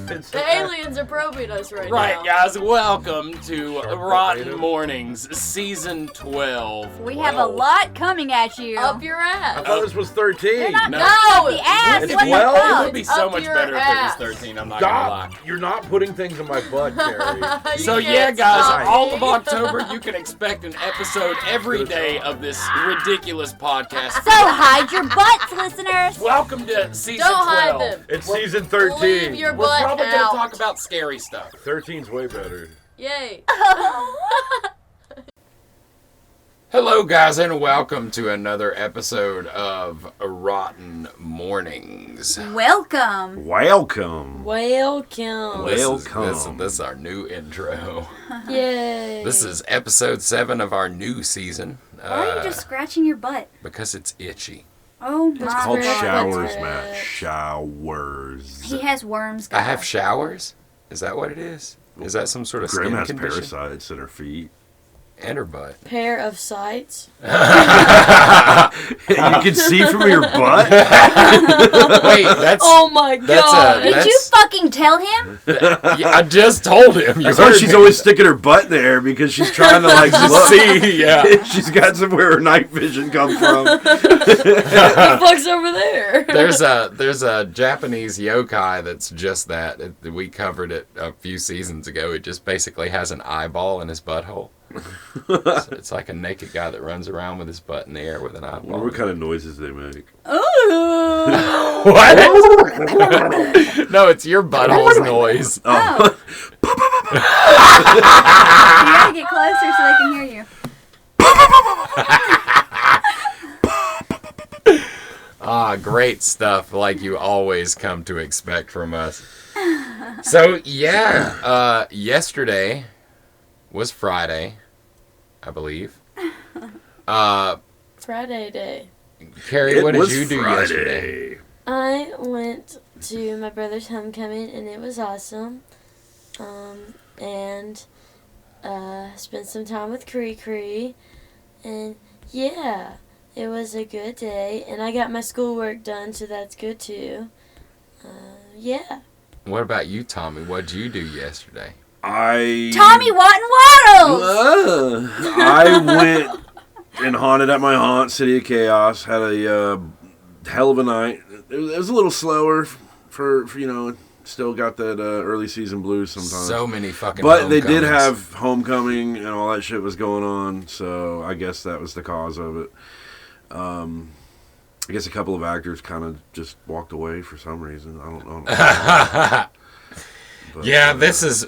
The aliens are probing us right now. Right, guys, welcome to Rotten Mornings, Season 12. We have a lot coming at you. Up your ass. I thought this was 13. Not No. the ass. It's What the 12? fuck? It would be so Up much your better ass. if it was 13, I'm not gonna lie. Stop! You're not putting things in my butt, Carrie. So You yeah, can't guys, stop all me. of October, you can expect an episode every day of this ridiculous podcast. So hide your butts, listeners. Welcome to Season Don't 12. hide them. It's season 13. Leave your We're butt probably going out. to talk about scary stuff. 13's way better. Yay. Hello, guys, and welcome to another episode of Rotten Mornings. Welcome. Welcome. Welcome. Welcome. This is our new intro. Yay. This is episode 7 of our new season. Why are you just scratching your butt? Because it's itchy. Oh my It's called God. showers, Matt. Showers. He has worms. I have guys. showers? Is that what it is? Is that some sort of Graham skin has condition? parasites in her feet. And her butt. Pair of sights. You can see from your butt? Wait, that's... Oh my That's god. a- Did that's- you fucking tell him? Yeah, I just told him. You That's why heard she's me. always sticking her butt there, because she's trying to, like, look. See, yeah. She's got somewhere her night vision comes from. What the fuck's over there? There's a Japanese yokai that's just that. We covered it a few seasons ago. It just basically has an eyeball in his butthole. So it's like a naked guy that runs around with his butt in the air with an eyeball. What kind of noises they make? Ooh. What? No, it's your butthole's noise. Oh. You gotta get closer so they can hear you. Great stuff like you always come to expect from us. So, yeah, yesterday was Friday, I believe. Friday day. Carrie, what did you do yesterday? Friday. I went to my brother's homecoming and it was awesome. And spent some time with Cree. And yeah, it was a good day. And I got my schoolwork done, so that's good too. Yeah. What about you, Tommy? What did you do yesterday? Tommy Watten Waddles! I went and haunted at my haunt, City of Chaos. Had a hell of a night. It was a little slower for still got that early season blues sometimes. So many fucking But they did homecomings. have homecoming and all that shit was going on, so I guess that was the cause of it. I guess a couple of actors kind of just walked away for some reason. I don't know. But, Yeah, this is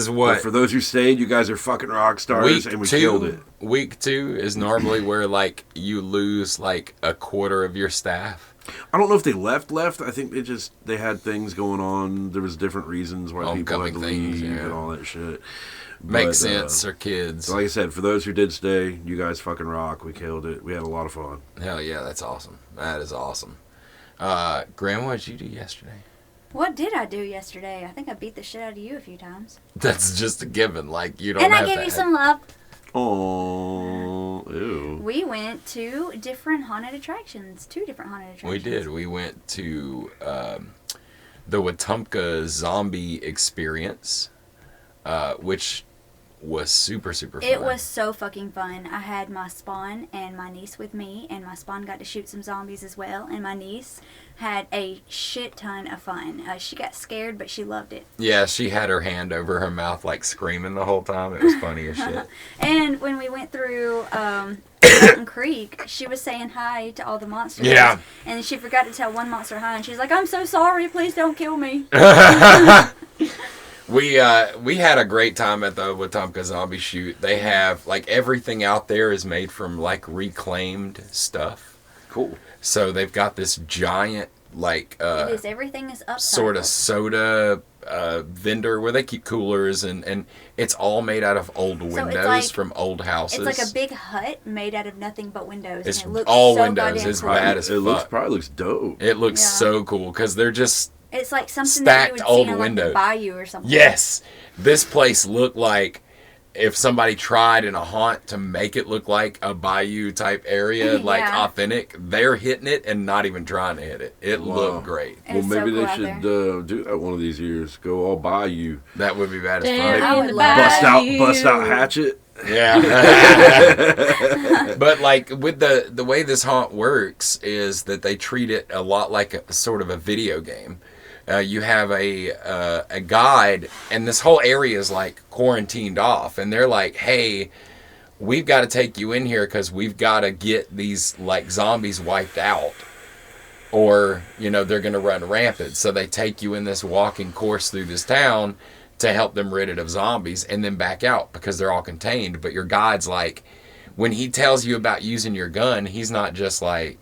but what for those who stayed, you guys are fucking rock stars, and we killed it. Week 2 is normally where like you lose like a quarter of your staff. I don't know if they left. I think they had things going on. There was different reasons why people had to Homecoming things, leave yeah. and all that shit. Makes But, sense. They're kids. So like I said, for those who did stay, you guys fucking rock. We killed it. We had a lot of fun. Hell yeah, that's awesome. That is awesome. Graham, what did you do yesterday? What did I do yesterday? I think I beat the shit out of you a few times. That's just a given. Like you don't. And I have gave to you some love. Oh, ew. We went to different haunted attractions. 2 different haunted attractions. We did. We went to the Wetumpka Zombie Experience, which was super fun. It was so fucking fun. I had my spawn and my niece with me, and my spawn got to shoot some zombies as well, and my niece had a shit ton of fun. She got scared, but she loved it. Yeah, she had her hand over her mouth, like screaming the whole time. It was funny as shit. And when we went through Mountain Creek, she was saying hi to all the monsters. Yeah. And she forgot to tell one monster hi, and she's like, "I'm so sorry, please don't kill me." We had a great time at the Wetumpka Zombie Shoot. They have like everything out there is made from like reclaimed stuff. Cool. So they've got this giant like It is. Everything is upcycled. sort of soda vendor where they keep coolers and it's all made out of old windows like- from old houses. It's like a big hut made out of nothing but windows. It's and it looks all so windows. goddamn It's cool. bad as It fuck. probably looks dope. It looks Yeah. so cool because they're just It's like something that you stacked would see old in like windows. the bayou or something. yes. This place looked like if somebody tried in a haunt to make it look like a bayou type area, like Yeah. authentic, they're hitting it and not even trying to hit it. It Wow. looked great. Well, It's so maybe cool they out should there. do that one of these years. Go all bayou. That would be bad as Down fuck. I in would the love Bust out bayou. hatchet. Yeah. But like with the way this haunt works is that they treat it a lot like a sort of a video game. You have a guide, and this whole area is like quarantined off, and they're like, "Hey, we've got to take you in here because we've got to get these like zombies wiped out, or they're gonna run rampant." So they take you in this walking course through this town to help them rid it of zombies, and then back out because they're all contained. But your guide's like, when he tells you about using your gun, he's not just like,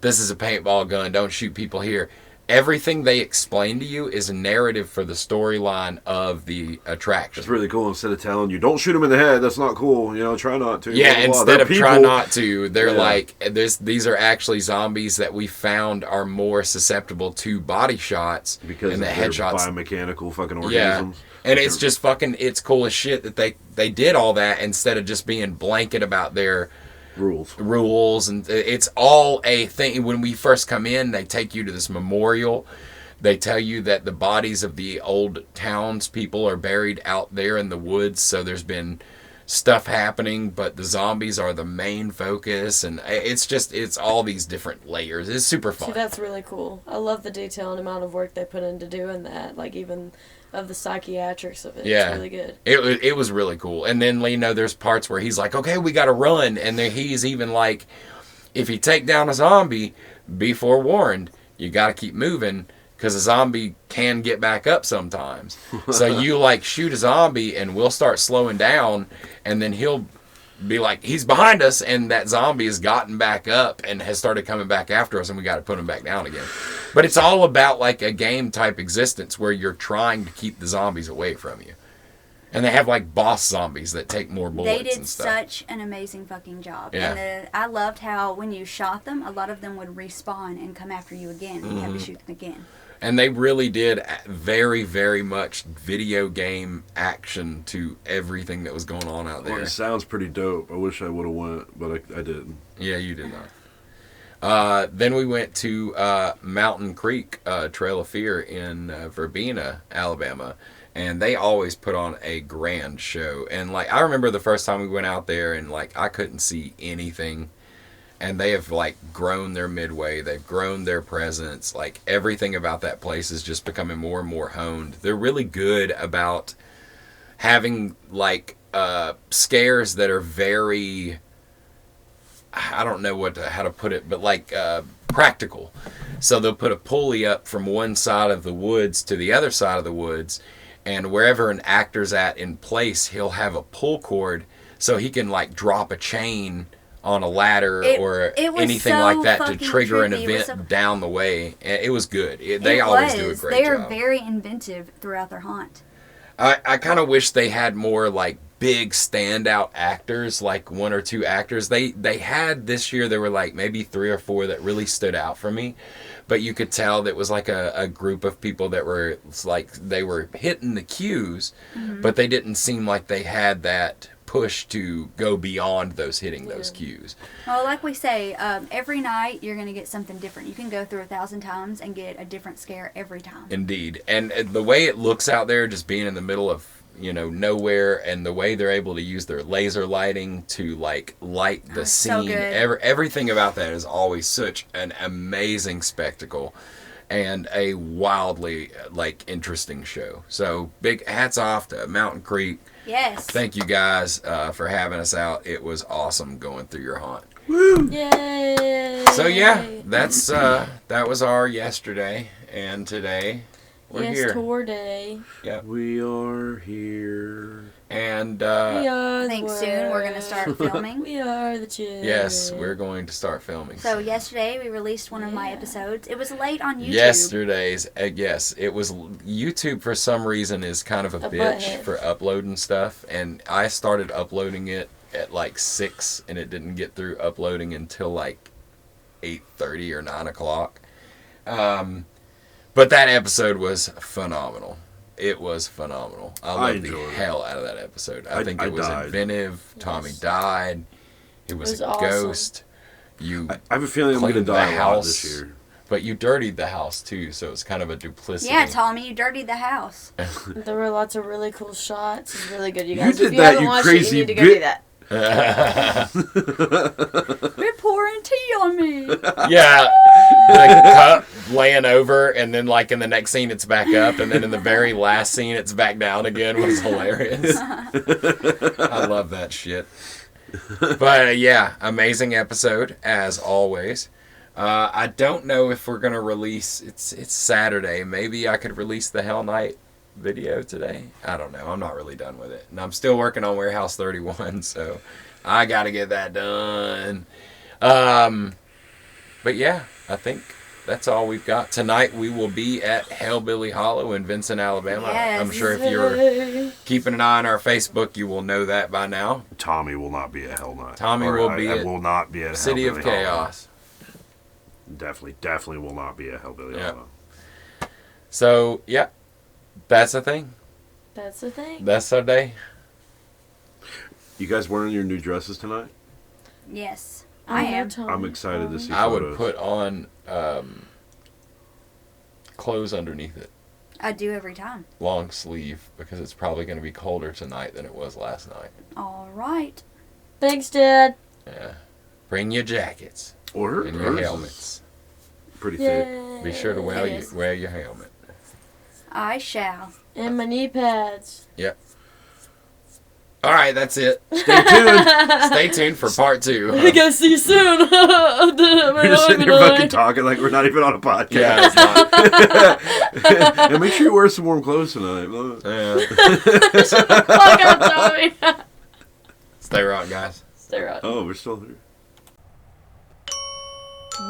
"This is a paintball gun, don't shoot people here." Everything they explain to you is a narrative for the storyline of the attraction. It's really cool. Instead of telling you, don't shoot him in the head, that's not cool. Try not to. Yeah, blah, blah, blah. instead They're of try people. not to, they're Yeah. like, these are actually zombies that we found are more susceptible to body shots Because and the they're headshots. biomechanical fucking Yeah, organisms. and it's just fucking, it's cool as shit that they did all that instead of just being blanket about their rules, and it's all a thing. When we first come in, they take you to this memorial. They tell you that the bodies of the old townspeople are buried out there in the woods, so there's been stuff happening, but the zombies are the main focus, and it's all these different layers. It's super fun. See, that's really cool. I love the detail and amount of work they put into doing that. Like, even of the psychiatrics of it. Yeah. It's really good. It was really cool. And then, there's parts where he's like, okay, we got to run. And then he's even like, if you take down a zombie, be forewarned, you got to keep moving because a zombie can get back up sometimes. So you shoot a zombie and we'll start slowing down, and then he'll be like, he's behind us, and that zombie has gotten back up and has started coming back after us, and we got to put him back down again. But it's all about like a game type existence where you're trying to keep the zombies away from you. And they have like boss zombies that take more bullets They did and stuff. such an amazing fucking job. Yeah. And I loved how when you shot them, a lot of them would respawn and come after you again. And you had to shoot them again. And they really did very, very much video game action to everything that was going on out Well, there. it sounds pretty dope. I wish I would have went, but I didn't. Yeah, you did not. Then we went to Mountain Creek Trail of Fear in Verbena, Alabama. And they always put on a grand show. And I remember the first time we went out there, and I couldn't see anything. And they have grown their midway. They've grown their presence. Everything about that place is just becoming more and more honed. They're really good about having scares that are very, I don't know how to put it, but practical. So they'll put a pulley up from one side of the woods to the other side of the woods, and wherever an actor's at in place, he'll have a pull cord so he can drop a chain on a ladder or it was anything so like that to fucking trigger an trippy. It was event so- down the way. It was good. They always do a great They job. are very inventive throughout their haunt. I kind of wish they had more big standout actors, one or two actors. They had this year, there were maybe 3 or 4 that really stood out for me, but you could tell that was a group of people that were they were hitting the cues, but they didn't seem like they had that push to go beyond those hitting those cues. Well, like we say, every night you're going to get something different. You can go through 1,000 times and get a different scare every time. Indeed. And the way it looks out there, just being in the middle of nowhere, and the way they're able to use their laser lighting to light the so scene. good. Everything about that is always such an amazing spectacle and a wildly interesting show. So big hats off to Mountain Creek. Yes. Thank you guys for having us out. It was awesome going through your haunt. Yay! So yeah, that's that was our yesterday, and today we're yes, here. tour day. We are here. And We are I think the soon we're going to world. start filming. We are the children. yes, we're going to start filming. So yesterday we released one of my episodes. It was late on YouTube. Yesterday's, yes, it was. YouTube for some reason is kind of a A bitch butthead. for uploading stuff, and I started uploading it at 6, and it didn't get through uploading until 8:30 or 9 o'clock. But that episode was phenomenal. It was phenomenal. I I loved the enjoyed it. hell out of that episode. I think I it was died. inventive. Tommy Yes. died. It was a awesome. ghost. You I have a feeling I'm going to cleaned the die a lot house. this year. But you dirtied the house too, so it's kind of a duplicity. Yeah, Tommy, you dirtied the house. There were lots of really cool shots. It's really good, you You guys. did if you that, haven't you watched crazy it, you need to go do bit- that. Quit pouring tea on me. Yeah, the cup laying over, and then like in the next scene it's back up, and then in the very last scene it's back down again. Was hilarious. I love that shit. But yeah, amazing episode as always. I don't know if we're gonna release. It's Saturday. Maybe I could release the Hell Night video today. I don't know. I'm not really done with it, and I'm still working on Warehouse 31, so I gotta get that done. But yeah, I think that's all we've got tonight. We will be at Hellbilly Hollow in Vincent, Alabama. Yes. I'm sure if you're keeping an eye on our Facebook, you will know that by now. Tommy will not be at Hell Night. Tommy Or will I be at will not be at City of Hellbilly Hollow. Chaos. Definitely will not be at Hellbilly Yeah. Hollow. So yeah, that's the thing. That's the thing. That's our day. You guys wearing your new dresses tonight? Yes, I am. I'm excited to see I would photos. put on clothes underneath it, I do every time. long sleeve, because it's probably going to be colder tonight than it was last night. All right. Thanks, Dad. Yeah, bring your jackets Or and your helmets. Pretty thick. Yay. Be sure to wear Yes. your helmet. I shall. And my knee pads. All right, that's it. Stay tuned. Stay tuned for part 2. I guess see you soon. We're just sitting here fucking talking like we're not even on a podcast. Yeah, it's not. And make sure you wear some warm clothes tonight. Yeah. Fuck up, Tommy. Stay right, guys. Stay right. Oh, we're still here.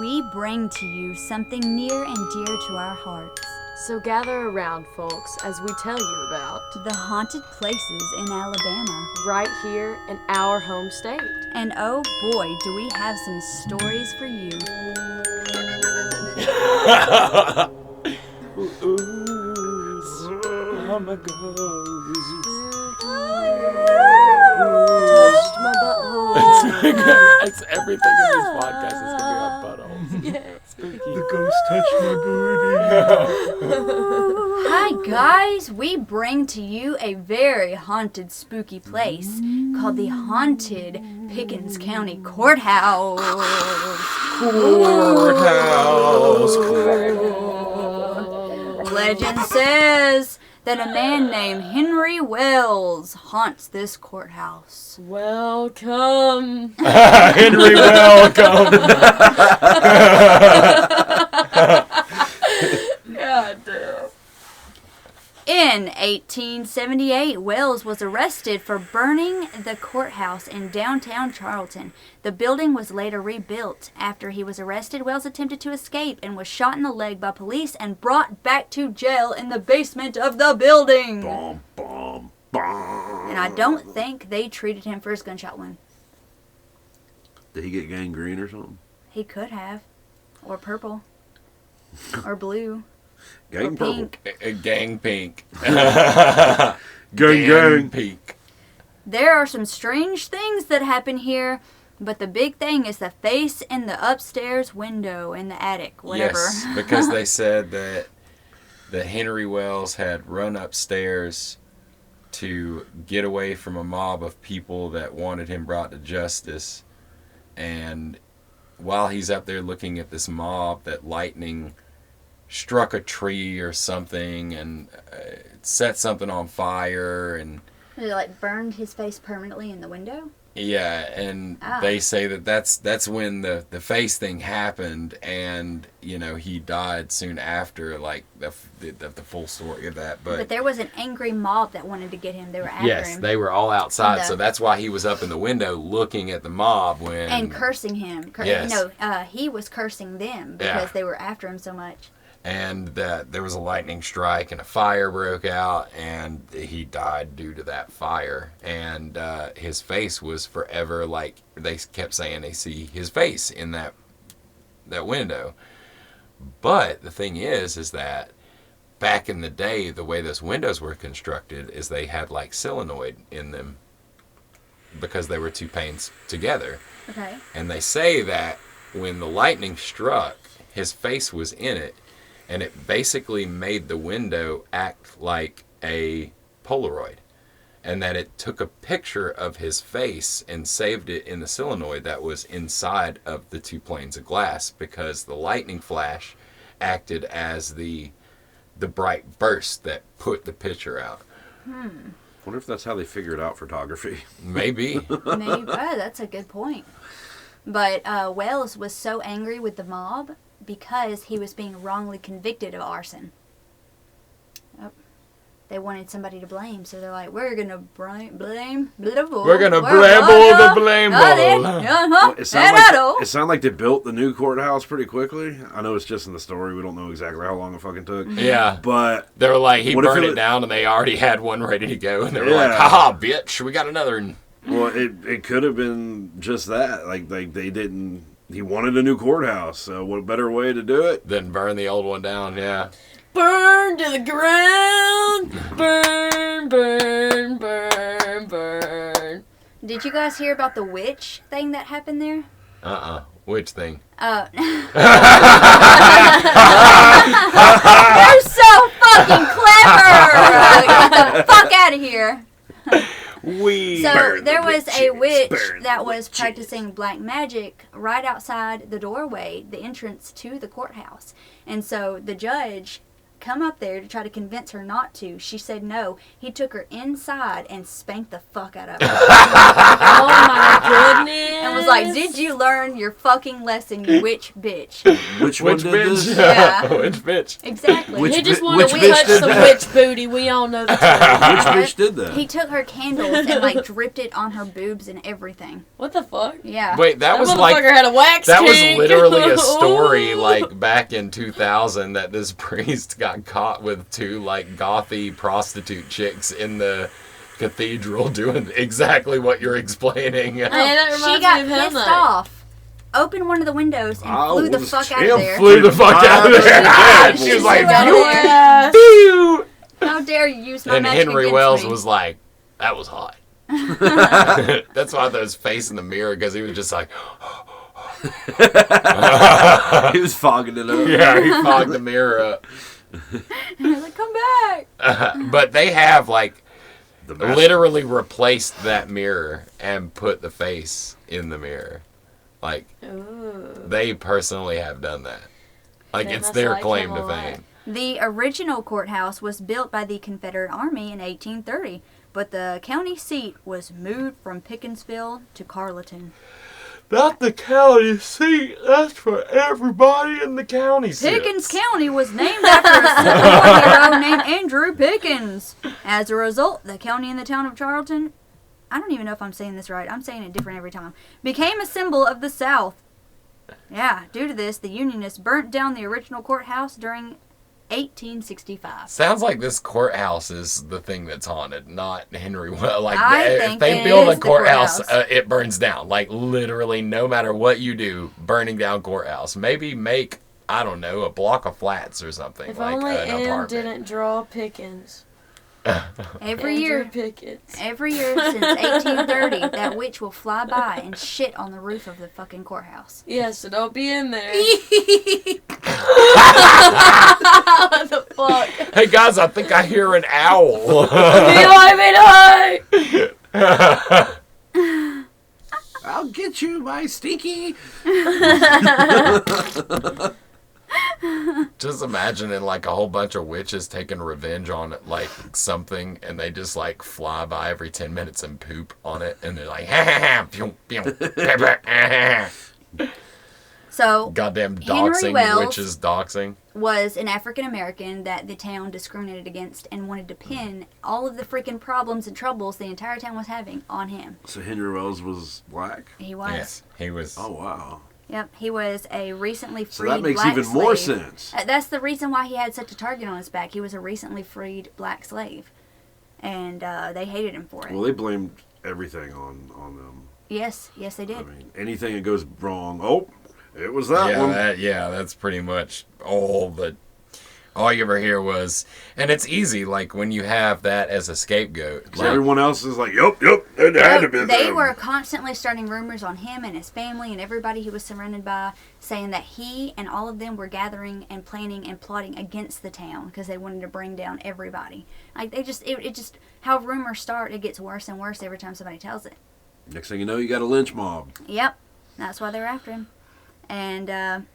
We bring to you something near and dear to our hearts. So gather around, folks, as we tell you about The haunted places in Alabama. right here in our home state. And oh boy, do we have some stories for you. Touched my butthole. It's everything in this podcast is going to be on buttholes. The ghost touched my booty. Hi guys, we bring to you a very haunted, spooky place called the Haunted Pickens County Courthouse. Legend says that a man named Henry Wells haunts this courthouse. Welcome. Henry, welcome. God damn. In 1878, Wells was arrested for burning the courthouse in downtown Charlton. The building was later rebuilt. After he was arrested, Wells attempted to escape and was shot in the leg by police and brought back to jail in the basement of the building. Bomb, bomb, bomb. And I don't think they treated him for his gunshot wound. Did he get gangrene or something? He could have. Or purple. Or blue. Gang Or purple. pink. Gang pink. Gang, gang. pink. There are some strange things that happen here, but the big thing is the face in the upstairs window in the attic, whatever. Yes, because they said that Henry Wells had run upstairs to get away from a mob of people that wanted him brought to justice. And while he's up there looking at this mob, that lightning struck a tree or something and set something on fire. And It like burned his face permanently in the window. yeah, and Ah. they say that that's when the face thing happened, and you know he died soon after, like the full story of that. But there was an angry mob that wanted to get him. They were after Yes, him they were all outside, And, so that's why he was up in the window looking at the mob when. and cursing him. Yes. He was cursing them Yeah. because they were after him so much. And that there was a lightning strike and a fire broke out, and he died due to that fire. And his face was forever, like they kept saying they see his face in that window. But the thing is that back in the day, the way those windows were constructed is they had like solenoid in them because they were two panes together. Okay. And they say that when the lightning struck, his face was in it, and it basically made the window act like a Polaroid. And that it took a picture of his face and saved it in the solenoid that was inside of the two planes of glass, because the lightning flash acted as the bright burst that put the picture out. Wonder if that's how they figured out photography. Maybe. Maybe. Oh, that's a good point. But Wells was so angry with the mob because he was being wrongly convicted of arson. They wanted somebody to blame, so they're like, we're gonna blame the bull. We're gonna blabble the blame ball. Well, it sounded like they built the new courthouse pretty quickly. I know it's just in the story. We don't know exactly how long it fucking took. Yeah. But they were like, he what if burned it it down, and they already had one ready to go. And they were Yeah. like, haha, bitch, we got another one. well, it could have been just that. Like they didn't. He wanted a new courthouse, so what better way to do it? Then burn the old one down, yeah. Burn to the ground. Burn, burn, burn, burn. Did you guys hear about the witch thing that happened there? Which thing? They're so fucking clever! Get the fuck out of here. So there was a witch that was practicing black magic right outside the doorway, the entrance to the courthouse. And so the judge come up there to try to convince her not to. She said no. He took her inside and spanked the fuck out of her. Oh my goodness. And was like, did you learn your fucking lesson, you witch bitch? Which one did bitch? this? Yeah. Which bitch? Exactly. He just bi- wanted which to bitch touch did some that? witch booty. We all know the truth. Which bitch did that? He took her candles and like dripped it on her boobs and everything. What the fuck? Yeah. Wait, that was motherfucker like... had a wax That was kink. literally a story, Ooh. like, back in 2000 that this priest got caught with two, like, gothy prostitute chicks in the cathedral doing exactly what you're explaining. Hey, that reminds She got me of Hell pissed Night. off, opened one of the windows, and Oh, flew the was fuck out of him there. Flew the fuck out of there. Yeah, She was like, flew out of there. Yeah. pew! How dare you use my And magic Henry against Wells me. was like, that was hot. That's why those face in the mirror, because he was just like, He was fogging it up. yeah, he fogged the mirror up. He was like, come back. But they have, like, The master- literally replaced that mirror and put the face in the mirror. Like, Ooh. they personally have done that. Like, They it's must their like claim him a to lot. fame. The original courthouse was built by the Confederate Army in 1830, but the county seat was moved from Pickensville to Carleton. Not the county seat. That's for everybody in the county seat. Pickens County was named after a Civil War hero named Andrew Pickens. As a result, the county and the town of Charlton, I don't even know if I'm saying this right, I'm saying it different every time, became a symbol of the South. Yeah, due to this, the Unionists burnt down the original courthouse during 1865. Sounds like this courthouse is the thing that's haunted, not Henry Well. Like, I if think they it build is a the courthouse, courthouse. it burns down. Like, literally, no matter what you do, burning down courthouse. Maybe make, I don't know, a block of flats or something. If like only an Ann apartment. didn't draw Pickens. Every Andrew year Pickens. since 1830, that witch will fly by and shit on the roof of the fucking courthouse. Yeah, so don't be in there. What the fuck? Hey guys, I think I hear an owl. I'll get you, my stinky. Just imagining like a whole bunch of witches taking revenge on like something, and they just like fly by every 10 minutes and poop on it, and they're like, ha ha ha, pew, pew, ha, ha. So, Goddamn Henry doxing, Wells witches doxing. was an African American that the town discriminated against and wanted to pin all of the freaking problems and troubles the entire town was having on him. So Henry Wells was black? He was. Yes, he was. Oh, wow. Yep, he was a recently So freed that makes black even more slave. sense. That's the reason why he had such a target on his back. He was a recently freed black slave, and they hated him for it. Well, they blamed everything on them. Yes, they did. I mean, anything that goes wrong, oh, it was that yeah, one. that's pretty much all the. all you ever hear was, and it's easy, like when you have that as a scapegoat. Like, Everyone else is like, yup, it had to be They them. were constantly starting rumors on him and his family and everybody he was surrounded by, saying that he and all of them were gathering and planning and plotting against the town because they wanted to bring down everybody. Like it just how rumors start, it gets worse and worse every time somebody tells it. Next thing you know, you got a lynch mob. Yep, that's why they were after him, and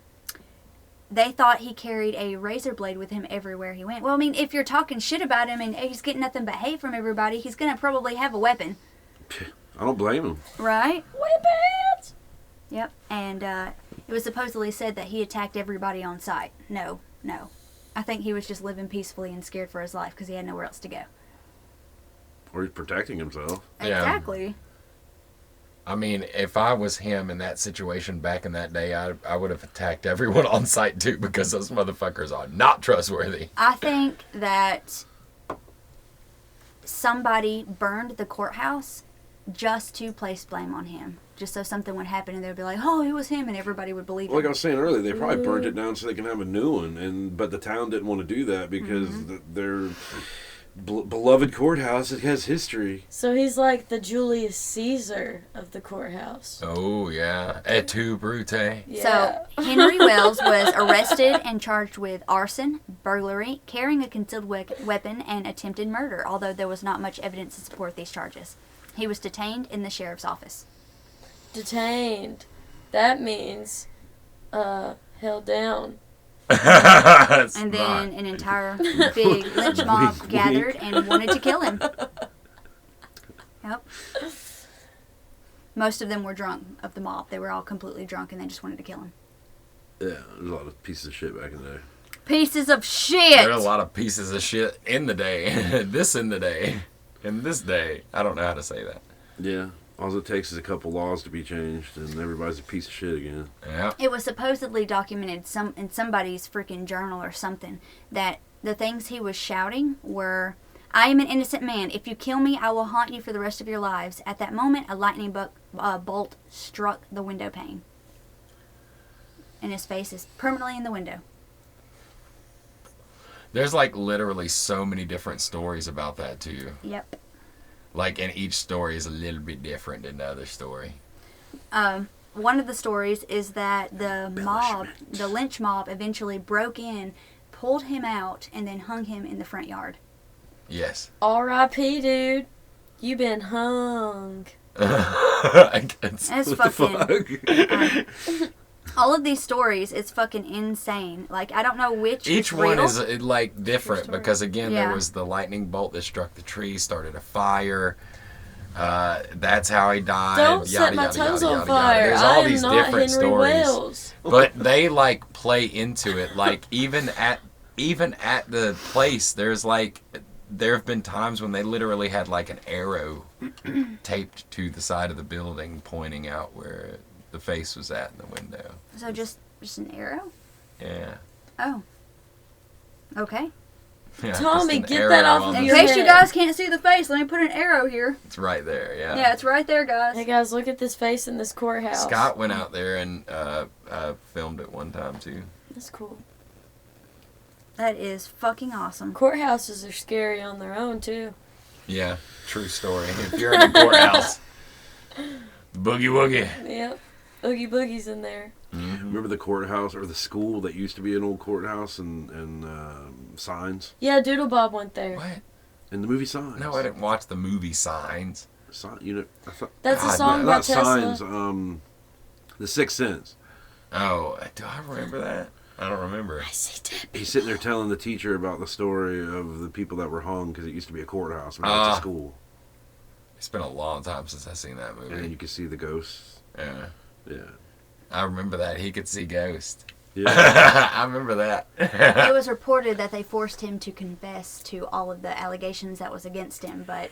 they thought he carried a razor blade with him everywhere he went. Well, I mean, if you're talking shit about him and he's getting nothing but hate from everybody, he's gonna probably have a weapon, I don't blame him. right? Weapons! Yep, and it was supposedly said that he attacked everybody on sight. No. I think he was just living peacefully and scared for his life because he had nowhere else to go. Or he's protecting himself. Yeah. Exactly. I mean, if I was him in that situation back in that day, I would have attacked everyone on site too, because those motherfuckers are not trustworthy. I think that somebody burned the courthouse just to place blame on him. Just so something would happen and they'd be like, oh, it was him, and everybody would believe Like I it. was saying earlier, they probably burned it down so they can have a new one, but the town didn't want to do that because their beloved courthouse, it has history. So he's like the Julius Caesar of the courthouse. Oh, yeah. Et tu, Brute? Yeah. So Henry Wells was arrested and charged with arson, burglary, carrying a concealed weapon, and attempted murder, although there was not much evidence to support these charges. He was detained in the sheriff's office. Detained. That means held down. It's And not. then an entire big lynch mob Wink, gathered and wanted to kill him. Yep. Most of them were drunk of the mob. They were all completely drunk and they just wanted to kill him. Yeah, there's a lot of pieces of shit back in there. Pieces of shit! There are a lot of pieces of shit in the day. In this day. I don't know how to say that. Yeah. All it takes is a couple laws to be changed, and everybody's a piece of shit again. Yeah. It was supposedly documented in somebody's freaking journal or something that the things he was shouting were, I am an innocent man. If you kill me, I will haunt you for the rest of your lives. At that moment, a lightning bolt struck the window pane. And his face is permanently in the window. There's like literally so many different stories about that too. Yep. Like, and each story is a little bit different than the other story. One of the stories is that the lynch mob eventually broke in, pulled him out, and then hung him in the front yard. Yes. R.I.P., dude. You been hung. That's What the fucking... fuck? all of these stories, it's fucking insane. Like, I don't know which Each is one real. is like different story. because again Yeah. there was the lightning bolt that struck the tree, started a fire. That's how he died. Don't yada, set my yada, toes yada, on yada, fire. There's I all am these not different Henry stories, Wells. but they like play into it. Like even at the place, there have been times when they literally had like an arrow taped to the side of the building, pointing out where the face was at in the window. So just an arrow? Yeah. Oh. Okay. Yeah, Tommy, just an get that arrow off on of In the- your case you head. guys can't see the face, let me put an arrow here. It's right there. Yeah. Yeah, it's right there, guys. Hey guys, look at this face in this courthouse. Scott went out there and filmed it one time too. That's cool. That is fucking awesome. Courthouses are scary on their own too. Yeah, true story. If you're in a courthouse, boogie woogie. Yep. Oogie boogie's in there. Remember the courthouse or the school that used to be an old courthouse and Signs? Yeah, Doodle Bob went there. What? In the movie Signs. No, I didn't watch the movie Signs. I thought, That's a God, song by not Tesla. Signs. The Sixth Sense. Oh, do I remember that? I don't remember. I see Debbie. He's sitting there telling the teacher about the story of the people that were hung because it used to be a courthouse. But now it's a school. It's been a long time since I've seen that And movie. you could see the ghosts. Yeah, Yeah. I remember that. He could see ghosts. Yeah. I remember that. It was reported that they forced him to confess to all of the allegations that was against him, but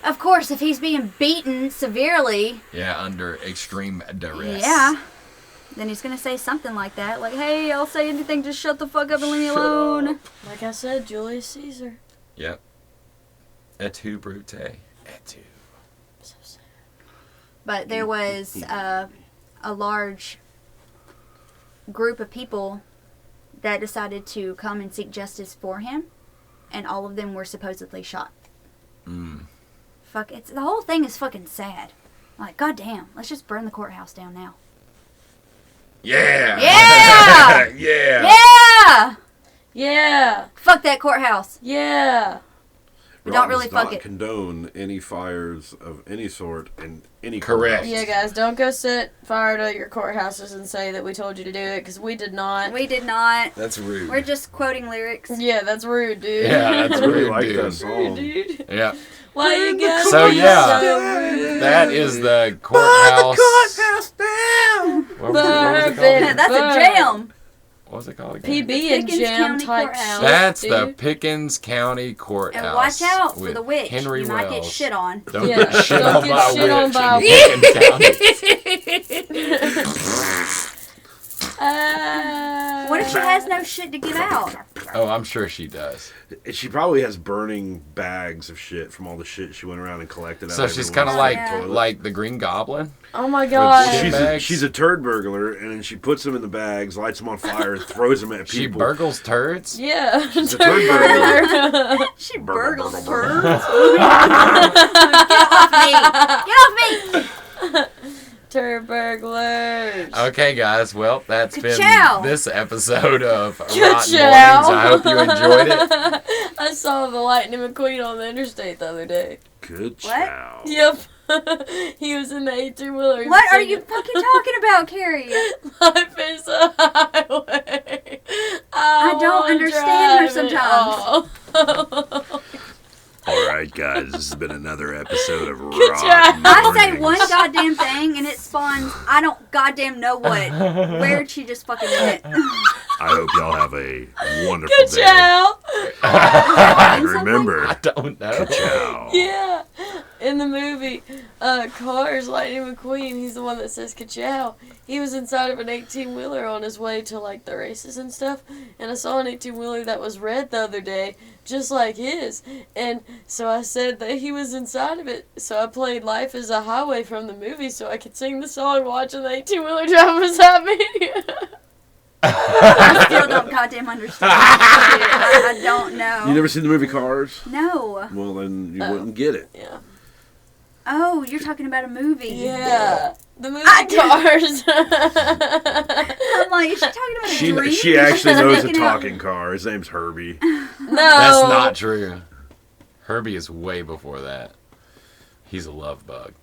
of course, if he's being beaten severely, Yeah, under extreme duress. yeah, then he's gonna say something like that, like, "Hey, I'll say anything, just shut the fuck up and leave me Shut alone." up. Like I said, Julius Caesar. Yep. Et tu, Brute. Et tu. So sad. But there was a large group of people that decided to come and seek justice for him, and all of them were supposedly shot. Fuck, the whole thing is fucking sad. Like, goddamn, let's just burn the courthouse down now. Yeah. Yeah! Yeah. Yeah! Yeah. Fuck that courthouse. Yeah. But don't ROTN really does fuck not it. condone any fires of any sort in any Correct. courthouse. Yeah, guys, don't go set fire to your courthouses and say that we told you to do it, because we did not. We did not. That's rude. We're just quoting lyrics. Yeah, that's rude, dude. Yeah, that's I really rude, like dude. that song. Dude. Yeah. Why you gotta So, be yeah. so rude? That is the courthouse. down! What was it called? That's a jam. What was it called again? PB and Pickens jam County type Courthouse. shit, That's dude. the Pickens County Courthouse. And watch out for with the witch. Henry You might get Wells. shit on. Don't Yeah, get shit don't on get by shit on witch by in Pickens County. What if she has no shit to give out? Oh, I'm sure she does. She probably has burning bags of shit from all the shit she went around and collected. So out she's everyone's kind of Yeah. like like the Green Goblin. Oh my god. shit She's bags. she's a turd burglar, and then she puts them in the bags, lights them on fire, and throws them at She people. burgles turds. Yeah. She's a turd burglar. She Burgle, burgles burgle, turds. burgle. Get off me! Get off me! Turd burglars. Okay, guys. Well, that's Ka-chow. been this episode of Rotten Ka-chow. Mornings. I hope you enjoyed it. I saw the Lightning McQueen on the interstate the other day. Good What? chow. Yep. He was in the 18-wheeler. What are you fucking talking about, Carrie? Life is a highway. I don't wanna understand her drive it sometimes. all. All right, guys, this has been another episode of job. Rotten I say Mornings. one goddamn thing and it spawns I don't goddamn know what. Where'd she just fucking went? I hope y'all have a wonderful Good day. chow. And remember, I don't know. ciao. Yeah. In the movie Cars, Lightning McQueen, he's the one that says ka-chow. He was inside of an 18-wheeler on his way to like the races and stuff, and I saw an 18-wheeler that was red the other day, just like his. And so I said that he was inside of it, so I played Life is a Highway from the movie so I could sing the song watching the 18-wheeler drive beside me. I still don't goddamn understand. I don't know. You never seen the movie Cars? No. Well, then you Oh. wouldn't get it. Yeah. Oh, you're talking about a movie. Yeah. The movie I- Cars. I'm like, is she talking about a dream? She actually knows a Making out- talking car. His name's Herbie. No. That's not true. Herbie is way before that. He's a love bug.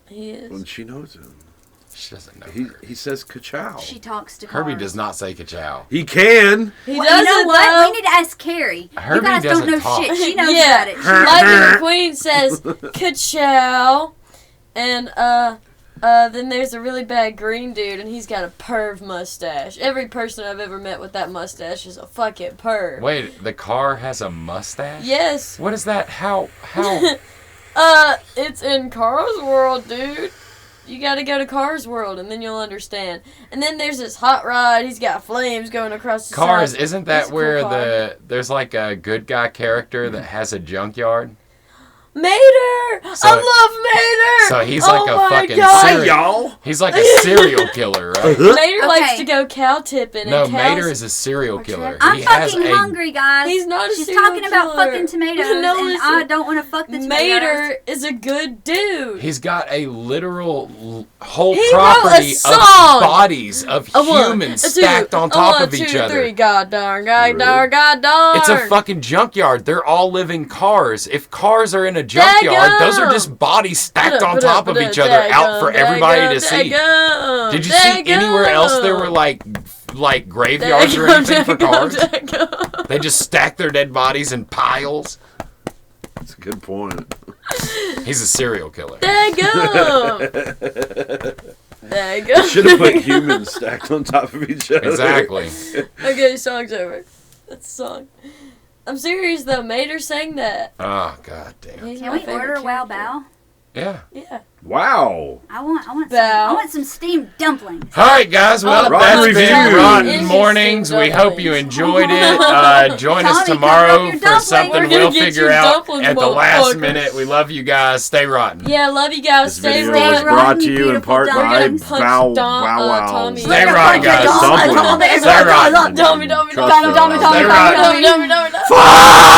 He Well, is. she knows him. She doesn't know. He says ka-chow. She talks to Herbie cars. does not say ka-chow. He can. He Well, does you know it, what? though. We need to ask Carrie. Herbie you guys don't doesn't know talk. shit. She knows Yeah. about it. Lightning McQueen says ka-chow, and then there's a really bad green dude, and he's got a perv mustache. Every person I've ever met with that mustache is a fucking perv. Wait, the car has a mustache? Yes. What is that? How? It's in Cars World, dude. You gotta go to Cars World, and then you'll understand. And then there's this hot rod. He's got flames going across the Cars, side. isn't that It's a cool where car. there's like a good guy character that has a junkyard? Mater! So- I love Mater! So he's like Oh a my fucking God. serial. y'all. He's like a serial killer, right? Mater likes Okay. to go cow tipping. No, and cows. Mater is a serial killer. I'm He has fucking a hungry, guys. He's not a She's serial talking about killer. fucking tomatoes, No, and listen. I don't want to fuck the tomatoes. Mater is a good dude. He's got a literal whole He property wrote a of song. bodies of A one, humans a two, stacked on a top one, of each two, other. three. God darn, God Really? darn, God darn. It's a fucking junkyard. They're all living cars. If cars are in a junkyard, those are just bodies stacked on top of each other out for everybody to see. Did you see anywhere else there were like graveyards or anything for cars? They just stack their dead bodies in piles. That's a good point. He's a serial killer. There you go. Should have put humans stacked on top of each other. Exactly. Okay, song's over. That's the song. I'm serious though. Mater sang that. Oh, god damn. He's Can my we favorite order Wow character. Bao? Yeah. Yeah. Wow. I want Bow. some steamed dumplings. All right, guys. Well, Rotten that's review. been Rotten Interesting Mornings. We hope you dumplings. enjoyed it. Join us Tommy, tomorrow cover up your for dumplings. something We're gonna we'll get figure you out dumplings, at the last motherfucker. minute. We love you guys. Stay rotten. Yeah, love you guys. This Stay video was rotten. brought to you in Beautiful part by dumplings. Bow Tommy. Wow. Stay rotten, guys. Dumplings. Stay rotten. Dummy, dummy, Trust dummy, us. dummy, Stay dummy, rotten. dummy, dummy, dummy, dummy. Fuck!